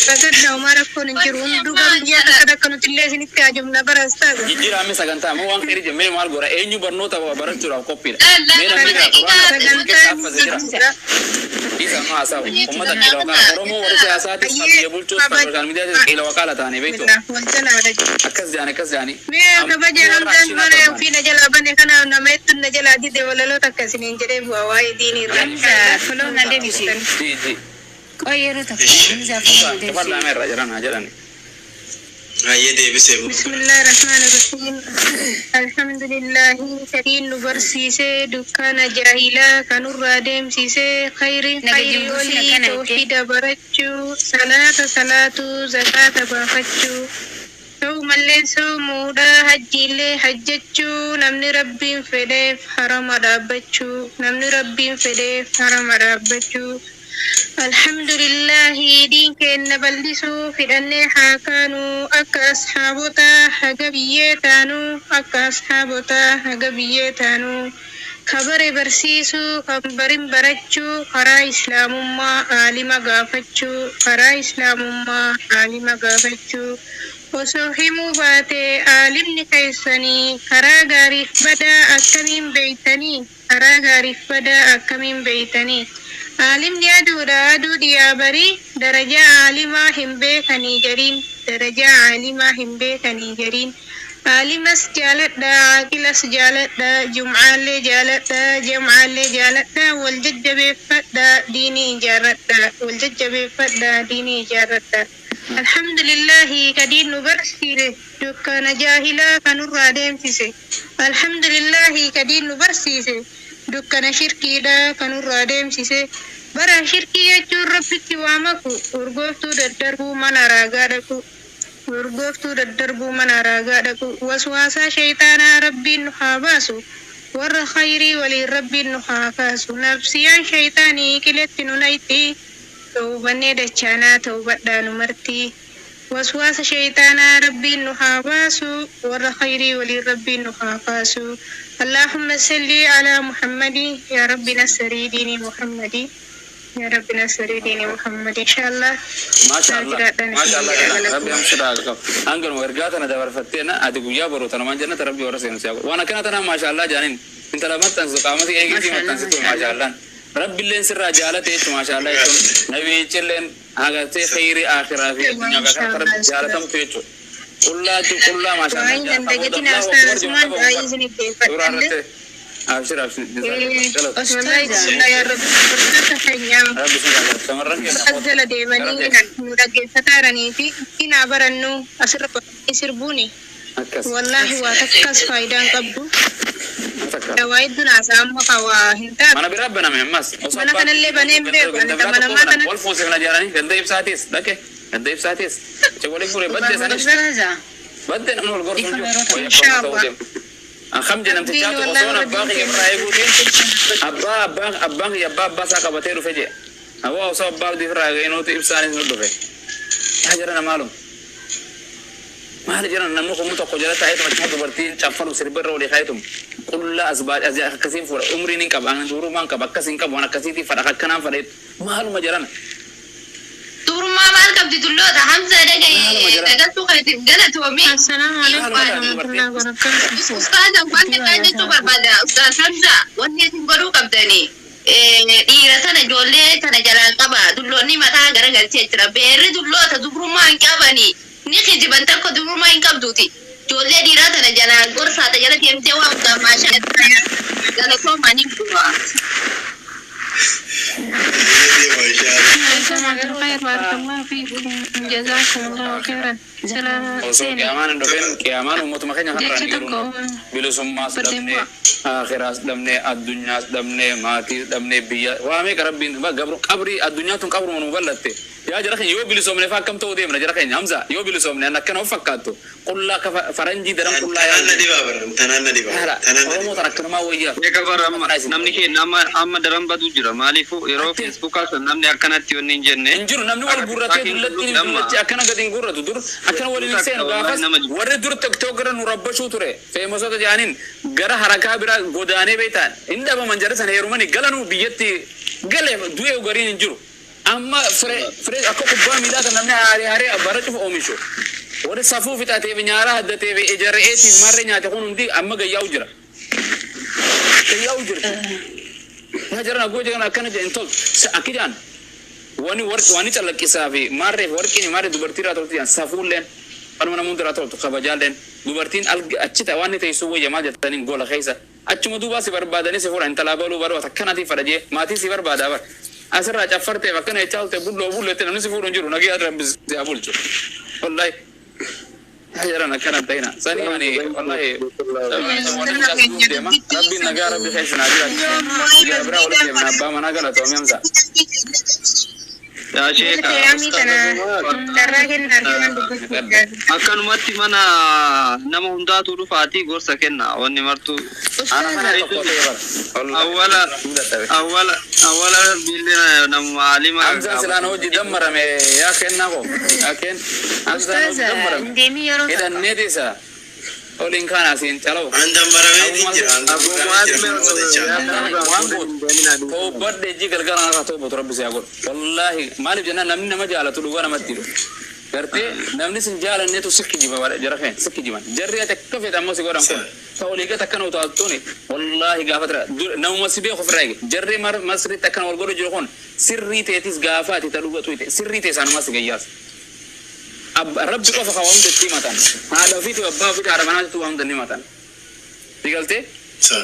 فقدنا وما ركون نجرون دوبا بيا كذا كانوا تلازم نتاجمنا براستا يجي رامي سكنتا مو وان كيري جميل مال غورا اينو برنوتا وبرتو كوبي إذا ما أساو هم تكيلو كان رومو ورثة أساتي يبول تشوف سوشيال ميديا كيلو وكالة تاني بيتو أكز جاني مي كبجي رمضان مرة في نجلا بني كنا نميت نجلا دي ولا لو تكسين جري بواي ديني رمضان فلو ندي بيسين جي كويرو تكسين زافين دي تفضل أمير جران بسم الله الرحمن الرحيم الحمد لله كريم نبرسيسي دكان جاهلا كنور رادم سيسي خير ولي توحيد برجو صلاة زكاة بافتشو سوم اللي سومودا حجي اللي حججو نمني ربي فديف حرم رابجو نمني ربي فديف حرم رابجو الحمد لله دين كن بلسو في النه حكانو أك أصحابتا حجبيتانو أك أصحابتا حجبيتانو خبر برسيسو خبرين برچو خرا إسلام ما عالم غافتشو خرا إسلام ما عالم غافتشو وسوحمو باتي عالم نكيسني خرا غارف بدا أكمين بيتني خرا غارف بدا أكمين بيتني عالم دو ديا بري درجة عالمة هم بيكني جرين درجة عالمة هم بيكني جرين عالمس جالت دا عاقلس جالت دا جمعة جالت دا جمعة جالت دا والجد بفت دا ديني جارت دا والجد بفت دا ديني جارت دا الحمد لله كدين نبرسي دكان جاهلا كنور رادم فيسي الحمد لله كدين نبرسي دكان شركي دا كنور رادم فيسي برا شركي يجور ربك وامكو ورغوفتو ددربو من راغادكو ورغوفتو ددربو من راغادكو وسواسا شيطانا ربي نحاباسو ور خيري ولي ربي نحافاسو نفسيان شيطاني كلت ننايتي توبني دچانا توبدا نمرتي وسواس شيطانا ربي نحافاسو ور خيري ولي ربي نحافاسو اللهم صل على محمد يا رب نصري ديني محمدي يا رب نصري ديني محمد إن شاء الله ما شاء الله ربي أمشي أنقل ورقاتنا دبر فتينا أدي قويا بروتنا ما جنة ربي ورسين سياق وأنا كنا تنا ما شاء الله جانين أنت لما تنسق قامتي أي شيء ما تنسق ما شاء الله ربي اللي نسر رجالته إيش ما شاء الله نبي يجلن هذا خير آخر في الدنيا كذا ربي رجالته متوجه كلها ما شاء الله عندنا أستاذ عايزني كيف أبشر يا رب أجل ديماني نرجع فتارني في نابرنو أسربوني والله واتكاس فايدان قبضو دوايدنا سامو قواهنتا mana birabana memmas mana kan اللي بنيم بيكو أنت mana ما كان wal fose na jarani ganda ibsatis dake ganda ibsatis cewale pure badde sana badde namul gorfo إن شاء الله خم جنم تجاتو وصونا باقي يبرا يقولين أبا يا بابا ساكا بتيرو فجأة أبا وصاب باب دي فرا غينو تيبساني نلو في هاجرنا معلوم ما هاجرنا نملك متوقع جلتا هيتم تحط برتين شافنو سربر ولي خايتم كل أسباب أزياء كسين فور عمري نكب أنا دورو ما نكب كسين كب وأنا كسيتي فرا كنا فريد معلوم مجرنا turma mal kab di dullo da hamza daga tu kai tingana to mi assalamu alaikum wa rahmatullahi wa barakatuh ustaz wanda kaje to barbada ustaz hamza wanne tin baro kabdani dira tana jolle tana jalan qaba dullo ni mata gara garce tira bere dullo ta dubruma an qabani ni khiji banta ko dubruma an qabduti jolle dira tana jalan gorsa ta jala temte wa da masha Allah gala ko mani duwa خير بارك الله فيكم جزاكم الله خيرا سلام كيامان دوبن كيامان umut makanya haran bilu summa damne akhirat damne ad-dunya damne mati damne biya wa me karabbin ba gabru qabri ad-dunya tun qabru mun ballatte ya jarakin yo bilu somne fa kam to dem na jarakin hamza yo bilu somne nakana fakkato qul la faranji daram qul la ya tananna di baba tananna mo tarakna ma wayya e kabar namni ke amma daram badu jira malifu ero facebook ka namni akanatti wonni jenne injuru namni wal gurrate dullati akana gadin gurratu dur akana wal lisan gafas warre dur tiktokera nurabbashu ture famous ta janin gara haraka bira godane betan inda ba manjara san herumani galanu biyatti gale duye garin injuru أما فريد أكو كبار ميلاد نمني هاري أبارك في أوميشو ورد صفو في تاتي في نيارا هدتي في إجرائتي مرة نياتي خونم دي أما جاي يوجرا هجرنا أقول جانا كنا جاي انتول أكيد أنا واني تلا كيسافي مرة وركيني مرة دبرتيرا تولتي صفو لين أنا من مندرا تولت خبجال لين دبرتين أشيت واني تيسوي جماعة تاني قول خيسة أشي مدوبا سفر بعدني سفر أنت لابلو برو تكنا تي فرجة ما تي سفر بعد أبر أسر راجع فرت وكنا يشال تبول تنام سفر نجرو نجي أدرى بس أبول شو والله هجرنا كنا تينا سني يعني والله ربي نجار ربي خيس ناجي برا ولا كي من أبا منا قال تومي أمزا يا شيخ akan mati mana nama hunda tu fati gor sakenna wani martu awala bilina nam alima amza silano jidam marame ya kenna ko aken amza jidam marame ndemi yaro idan ne desa olin kana sin chalo andam marame dijira abu ko badde jigal gana ka to boto rabbi sayagol wallahi malib janna namni namajala tu dugana matido करते नवनी संजाल ने तो सिक्की जीवन वाले जरा है सिक्की जीवन जर्रिया तक कफ़े तमो से गोरम को तो लेके तक कनो तो नहीं والله قافت نو مسبي خفراي جري مر مصري تكن والغورو جوخون سري تيتس غافات تلوغ تويت سري تيسان مس غياس اب رب کو فخوام دتي متان هذا فيت وبا فيت عربنا تو هم دني متان ديغلتي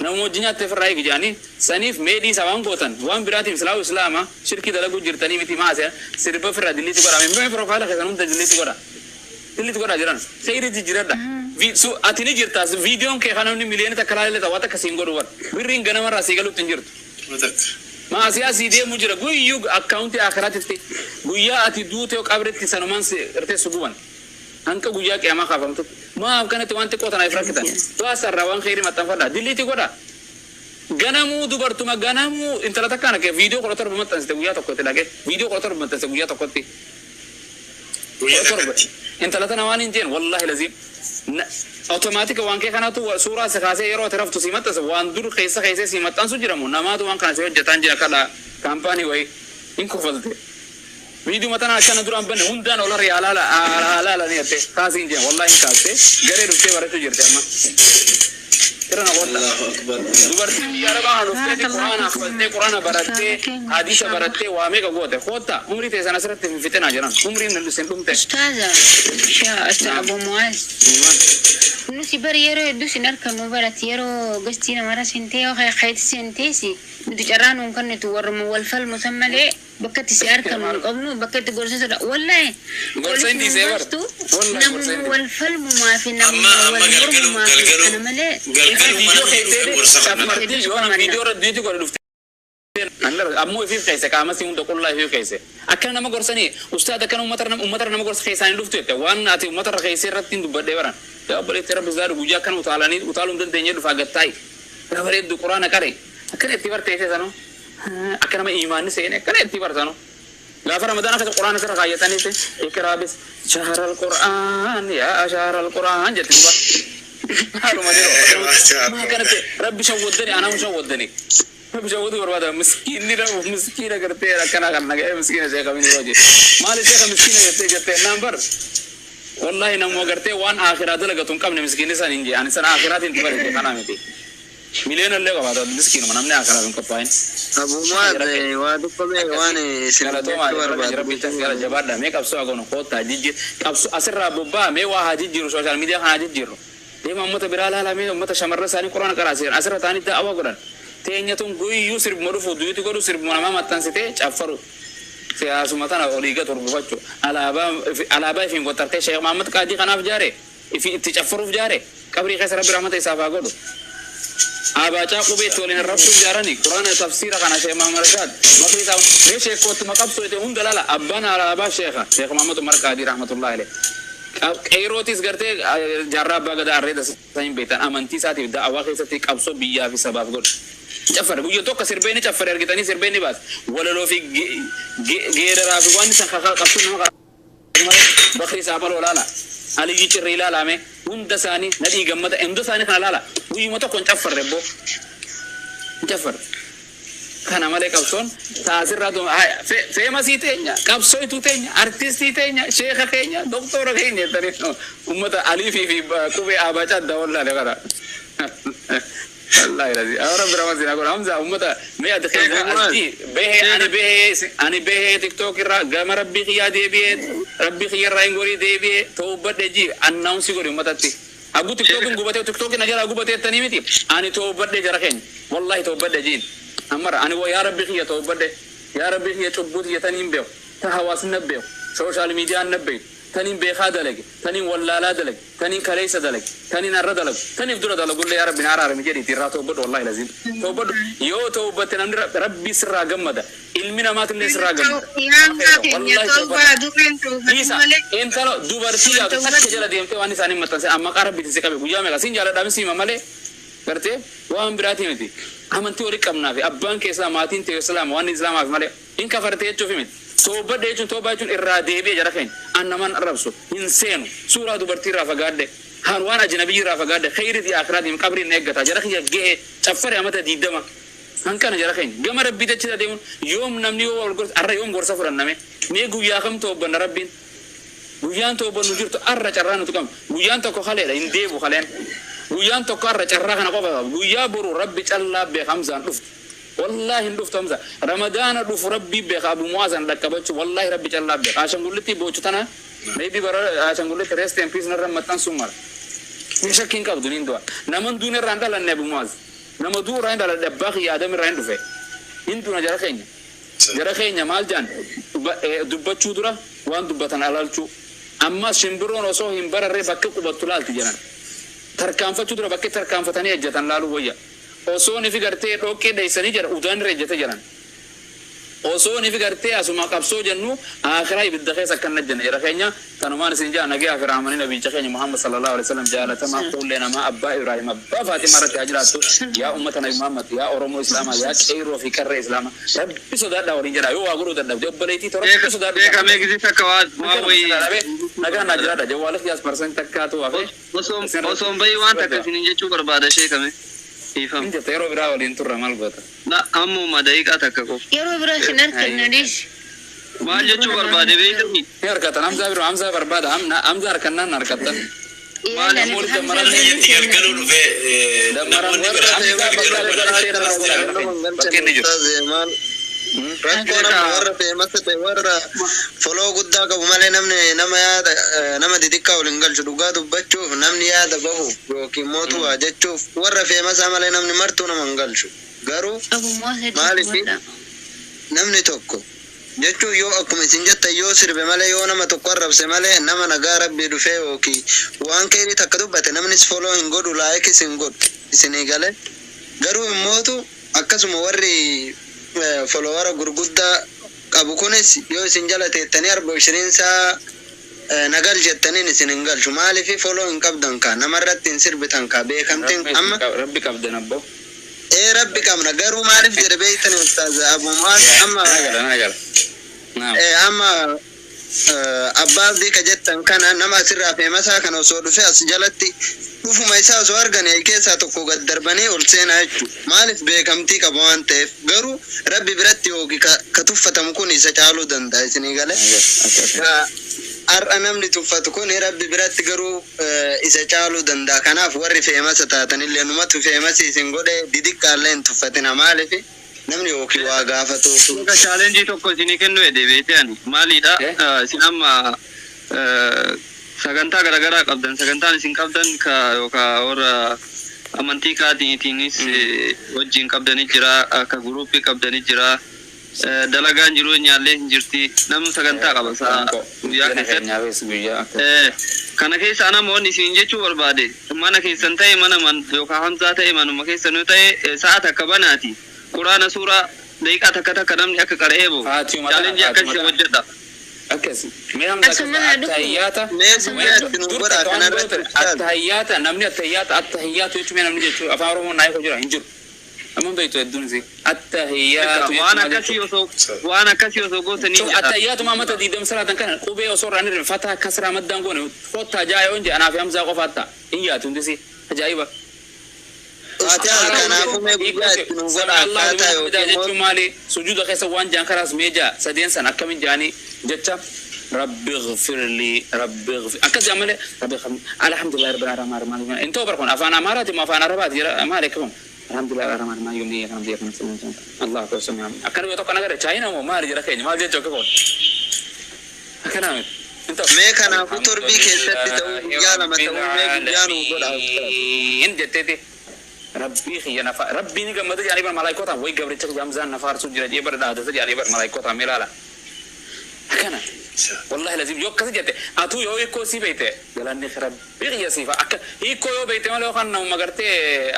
نو موجنا تفراي جاني سنيف ميدي سوام بوتن وان براتي اسلام اسلاما شركي دلغو جرتني متي ما سه سرب فرا دلي تقرا مي بروفايل خنون دلي تقرا جران سيري جيردا في سو اتني جرتاس فيديو كي خنون مليون تكرال له واتا كسينغور ور ويرين غنما راسيغلو تنجرت ما سياسي دي مجرا غو يو اكاونت اخرات تي غيا اتي دوتو قبرت سنمان ارتي سبوان انك غيا كيما خافمت ما كانت وانت كوتنا افركتا تو اسر روان خير ما تنفدا دلي تقرا غنمو دبرتما غنمو انت لا تكان كي فيديو كولتر بمتن سويا تكوت لاجي فيديو كولتر بمتن سويا تكوتي انت لا تنوان انتين والله لازم اوتوماتيك وان كي كانت صوره سخاسه يرو ترفتو سيمت وان دور خيسه خيسه سيمت انسو جرمو نما تو وان كان سو جتان جنا كلا كامباني وي انكو فلت فيديو متنا عشان دوران بن هندان ولا ريالا لا لا نيته خاسين جن والله ان كاسه غير رفته ورتو جرته ما كرنا والله اكبر دبرتي يا رب انا قران اخذت قران برتي حديث برتي وامي غوته خوتا عمري تسنا سرت في فتنا جران عمري نلسنتم استاذ شا ابو معاذ نسي بريرو يدوس نركب مباراه يرو قستينا مره سنتي او خيت سنتيسي بتجران ممكن تورم والفل مسمى ليه بكت سيار كان قبل بكت غرسه والله غرسه دي سيفر والله والفل ما في نم اما قلقلو فيديو رديتي قول الله امو في كيسه كما سي من تقول الله في كيسه اكن ما غرسني استاذ كان امتر نما غرس كيسان لفته وان اتي امتر كيسه رتين دبده وران يا بل ترى بزار بوجا كان وتعالني وتعالوا دن دنيا فاغتاي ربري القران كاري اكن اتبر تيسه سنو اكن ما ايمان سينه كن اتبر سنو غفر رمضان كان القران سره غايتني اقرا بس شهر القران يا شهر القران جتبا ما كانت ربي شودني انا مشودني ربي شودني برباد مسكين करते रखना करना है مسكين से कभी नहीं रोजे माल से مسكين करते नंबर والله نمو करते وان اخرات لगा तुम कब ने مسكين से नहीं يعني سن اخرات انت पर खाना में थी मिलियन लेगा बात مسكين من हमने اخرات उनको पाइन ابو ما وادو كبه واني سنه تو ما ربي تنقل جبار ده ميك اب سو اغون خوتا جيجي اب اسر بوبا مي واحد جيجي سوشال ميديا خا جيجي ديما مت برالا لا مي مت شمر ساني قران قراسير اسر تاني دا ابو قران تينيتون غوي يوسر مرفو دويتو غدو سر ما ماتان سيته چافرو سياسو متنا اوليغا تربوچو علابا في غوترته شيخ محمد قاضي خناف جاري في تچافرو جاري قبري خسر رب رحمت حسابا غدو ابا چاقو بيت ولين رب جارني قران تفسير خنا شيخ محمد رشاد مكري صاحب ليش كوت مقبسو ته هم دلاله ابانا علابا شيخ محمد عمر قاضي رحمت الله عليه كيروتيس غرتي جرب بغدا اريد ساين بيتان امنتي ساتي دعوا خيستي قبسو بيا في سبب غد جفر بيو تو كسر بيني جفر ارغتاني سر بيني بس ولا لو في غير رافي وان سخخ قبسو نما بخري سابل ولا لا علي يچري لا لامه وند ثاني ندي غمت اند ثاني كان لا وي متو كون جفر ربو جفر kana malee qabsoon taasirraa feemasii teenya qabsooytu teenya artistii teenya sheeka keenya doktora keenya jettanii ummata aliifii fi qubee abacaa adda wallaale kana wallahi lazi awra biramasina kun hamza ummata me adkhina asdi behe ani behe tiktok irra gama rabbi qiya debiye rabbi qiya ingori debiye tawbade ji announce gori ummatatti abu tiktok na jara gubate tani miti ani tawbade jara keenya wallahi tawbade ji amara ani wa ya rabbi qiya tawbade ya rabbi qiya tubut yatanim bew tahawas nabbew social media nabbew تنين بيخاد لك تنين ولا لا دلك تنين كليس دلك تنين الرد لك تنين بدر دلك قول لي يا رب نعرف مجري ترى توبد والله لازم توبد يو توبد تنام ربي سر جمدا علمنا ما تنين سر جمدا والله توبد انت لو دوبارتي يا تكجلا ديم تواني ساني متنسي اما قرب بتسكب بوجا ملا سين جالا دامسي ممله करते वो हम बिराती में थी हम अंतिम कमना भी अब्बान के इस्लामातीन ते इस्लाम वन इस्लाम आफ मले इनका फरते चुफी में توبة ديجون توبة جون إرادة بيجا رخين أنا من أربسو إنسان سورة دوبرتي رافقادة هنوان أجنبي رافقادة خير دي آخرات يم قبر نيجتا جرخين جه تفر أمته ديدما هنكنا جرخين جم ربي تجدا ديون يوم نمني وورغورس أرى يوم غورسا فرنامه نيجو ياهم توبة نربين ويان توبة نجور تو أرى جرانو تكام ويان تو كخالة إن ديبو خالين ويان تو كأرى جرانو كوفا ويا برو ربي الله بخمسان والله ندوف تمزا رمضان دوف ربي بخ ابو موازن لكبچ والله ربي جل بخ عشان قلتي بوچتنا ميبي بر عشان قلت ريست ام بيس نرمتن سمر مشكين كبدين دو نمن دون راندل النبي موز نما دو راندل دبخ يا ادم راندو في انتو جرخين مال جان دبچو درا وان دبتن علالچو اما شمبرون وسو همبر ري بك قبطلال تجنا تركان فتو درا بك تركان فتني اجتن لالو ويا osoni figarte roke dai sani jar udan rejete jaran osoni figarte asuma qabso jannu akhira ibdakhis kan janna jara kenya tanuman sinja nagi akhira amani nabi kenya muhammad sallallahu alaihi wasallam jala tama qulna ma abba ibrahim abba fatima rat ajratu ya ummata nabi muhammad ya oromo islam ya kairo fi karra islam rabbi soda da wori jara yo aguru da dobbaleiti to rabbi soda be kame gizi takawat ma wi naga najra da jawal 10% takatu wa osom bai wan takasini jechu barbada she kame انت تيرو برا ولا انت رمال غوتا لا امو ما دقيقه تككو يرو برا شنر كنديش ما جچو برباده بيتني يار كتا امزا برباد امزا ركنا نركتا ما نمول دمران يركلون في دمران بكين نجو rakkoon warra feemasa ta'e warra foloo guddaa qabu malee nama xixiqqaa waliin galchu dhugaa dubbachuuf namni yaada bahu yookiin mootummaa jechuuf warra feemasa malee namni martuu nama hin galchu garuu maaliif namni tokko jechuun yoo akkuma isin jettan yoo sirbe malee yoo nama tokko arrabse malee nama nagaa rabbii dhufee yookiin waan keerii takka dubbate namnis foloo hin godhu laayikis hin godhu isinii galee garuu immootu akkasuma warri folowara gurgudda qabu kunis yoo isin jala teettanii arba ishiriinsa nagal jettaniin isin hin galchu maaliif foloo hin qabdan ka namarratti hin sirbitan ka beekamtiin amma rabbi qabdan abbo rabbi qabna garuu maaliif jedhe beeytani ustaaz abu muaz amma abbaabdii ka jettan kana nama asirraa feemasaa kana osoo dhufe as jalatti dhufuma isaa osoo argane keessaa tokko gad darbanii ol seenaa jechuudha. Maaliif beekamtii qaba waan ta'eef garuu rabbi biratti yookiin ka tuffatamu kun isa caaluu danda'a isinii galee. Har'a namni tuffatu kun rabbi biratti garuu isa caaluu danda'a. Kanaaf warri feemasa taatanillee numatu feemasi isin godhe didiqqaallee hin tuffatina maaliif namni yookiin waa gaafatu. Ka chaalenjii tokko isinii kennu deebi'eetiin maalidha isin amma sagantaa garaagaraa qabdan sagantaan isin qabdan ka yookaan warra amantii kaatiitiinis wajjin qabdanii jira akka guruupii qabdanii jira dalagaan jiru nyaallee hin jirti namni sagantaa qaba guyyaa keessatti kana keessa namoonni isin jechuu barbaade mana keessan ta'e mana yookaan hamzaa ta'e manuma keessan yoo ta'e sa'aat akka banaati quraana suuraa daqiiqaa takka namni akka qara'ee boo chaalenjii akkasii hojjedha. أكسي ميهم ذاك التحيات التحيات نمني التحيات يجوا من نمني يجوا أفارهم نايف جرا هنجر أمم بيتوا الدنيا زي التحيات وأنا كسي وسوقتني التحيات ما متى دي دم سرعة كان قبي وصور عن الفتح كسر مد دانقون فوت جاي ونجي أنا في أمزاق وفتح هي تندسي جايبة فاتحة كنافو مي بجات نقول أكاتا يوكي مالي سجود خيسا وان جان خلاص ميجا سدين سن أكمل جاني جتا ربي اغفر لي ربي اغفر أكد جمله ربي اغفر الحمد لله رب العالمين انتو بركون أفانا ماراتي ما أفانا رباتي ما عليكم الحمد لله رب العالمين ما يومني الحمد لله الله أكبر سمع أكنو يتوقع نقدر تشاينا وما رجع كيني ما رجع جوكبون أكنامي مي كنافو تربي كيستي تو يالا ما تو مي بجانو قول إن جتتي ربي خي نفا ربي نيجا مدة يعني بر ملايكوتا وي قبل تك جامزان نفار سجرا جبر ده يعني بر ملايكوتا ميلالا أكنا والله لازم يوك كذا جت أتو يو يكو سي بيته جلاني خرب بيجي سيفا أك يكو يو بيته ما لو خان نوم مغرتي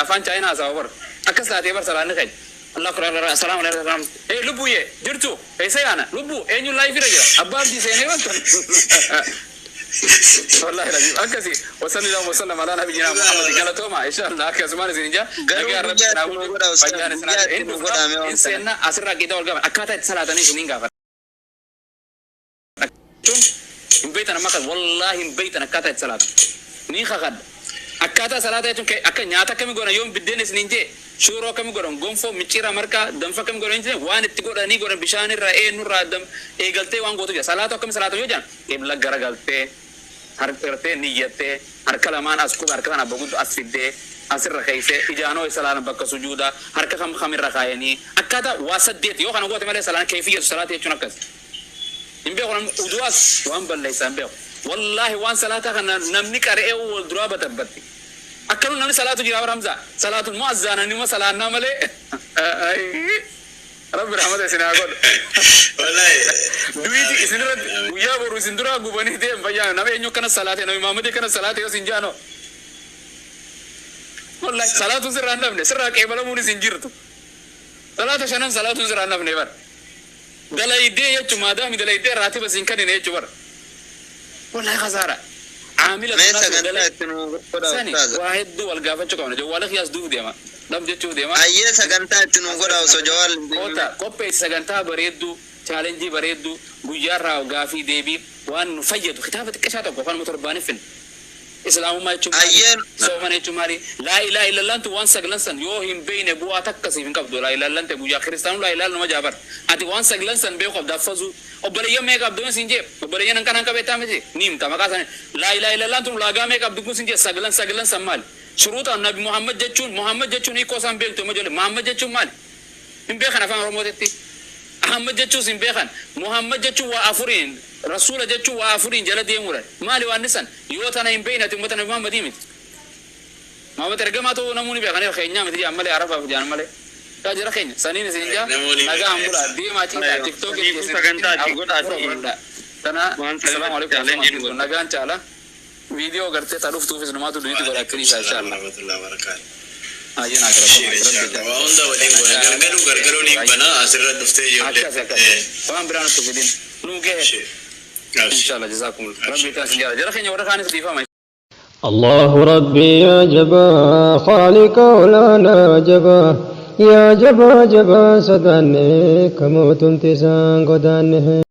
أفان شاينا سافر أكس لا تيبر سلاني خير الله كرر السلام عليكم إيه لبويه جرتو إيه سيانا لبو إيه نيو لايف رجع أباب دي سيني وانت والله لازم أكسي وصلي الله وسلم على نبينا محمد قال توما إن شاء الله أكس ما نزينجا نجار ربنا نقول بيان سنة إن سنة أسرع كده والجامع أكاتا سنة تاني سنين قافر إن بيتنا ما كان والله إن بيتنا كاتا سنة نيخا خد أكاتا سنة تاني أكا نياتا كم يقولون يوم بدين سنينجي شورو كم يقولون غنفو ميشيرا مركا دمفا كم يقولون إنجي وان تقول أني يقولون بيشان الرأي نور دم إيغلتي وان قوتو جا سنة كم سنة يوجان إبلا غرا غلتي هرتي نيته هر كلمان أسكو هر كلام بقول أسفيد أسر رخيسة إجانو إسلام بك سجودا هر كلام خمر رخايني أكادا واسديت يو خانو قوت ماله سلام كيفية الصلاة يجونكس إن بيقولون أدواس وان بالليسان بيو والله وان صلاة خنا نمني كاره والدرابة تبتي أكلون نمني صلاة جرا رمزا صلاة المؤذن نيم صلاة نامله رب رحمة سنا أقول والله دويتي سندرا ويا برو سندرا غبني ده بيا نبي إنه كنا صلاة نبي محمد كنا صلاة يو سنجانو والله صلاة سر أنام نسر كيبلا موني سنجرتو صلاة شنن صلاة سر أنام نبر دلايدة يا جماعة دامي دلايدة راتي بس إنك نيجي جبر والله خسارة عامل واحد دو والقافة شكونه جو ولا خياس دو ديما دم جتشو ديما أيه سكنتا تنوغرا وسجوال كوتا كوبي سكنتا بريدو challenge بريدو بيجارا وقافي ديبي وان فيدو خطابة كشاتو كفان مترباني فين إسلام ما يشوف سوما نيشوماري لا إله إلا الله أنت وان سجلنسن يوهم بين بوا تكسي من قبض لا إله إلا أنت بوجا كريستيان لا إله إلا ما جابر أنت وان سجلنسن بيو قبض فزو وبريء ما يقبض دون سنجيب وبريء نكان هنك بيتام جي نيم تما كاسن لا إله إلا الله أنت لاجا ما يقبض دون سنجيب سجلن سمال شروط النبي محمد جتشون يكوسان بيل توما جل محمد جتشون مال إن بيخنا فان رموتتي أحمد جتشون إن بيخن محمد جتشون وافرين رسول جتشون وافرين جل ديمورا مالي وانسان يوتنا إن بينه تمتنا محمد ديمت محمد رجع تو نموني بيخنا خينيا مثلي عمله عرفة في جان ماله كاجرا خينيا سنين سنجا نجا عمورا دي ما تيجي تيك توك تنا السلام عليكم نجا انشاء فيديو करते तारुफ तू फिर नुमा तो दुई तो करा करी इंशाल्लाह الله وبركاته आइए ना करो वाउंदा वलिंग गरगरो नी बना असर दफ्ते ये فهم برانا तो दिन नूके इंशाल्लाह जज़ाकुम रब्बी तसंजा जरा खिन और खाने से फहमाई الله ربي يا جبا خالق ولانا جبا يا جبا جبا سدانه كموت انتسان قدانه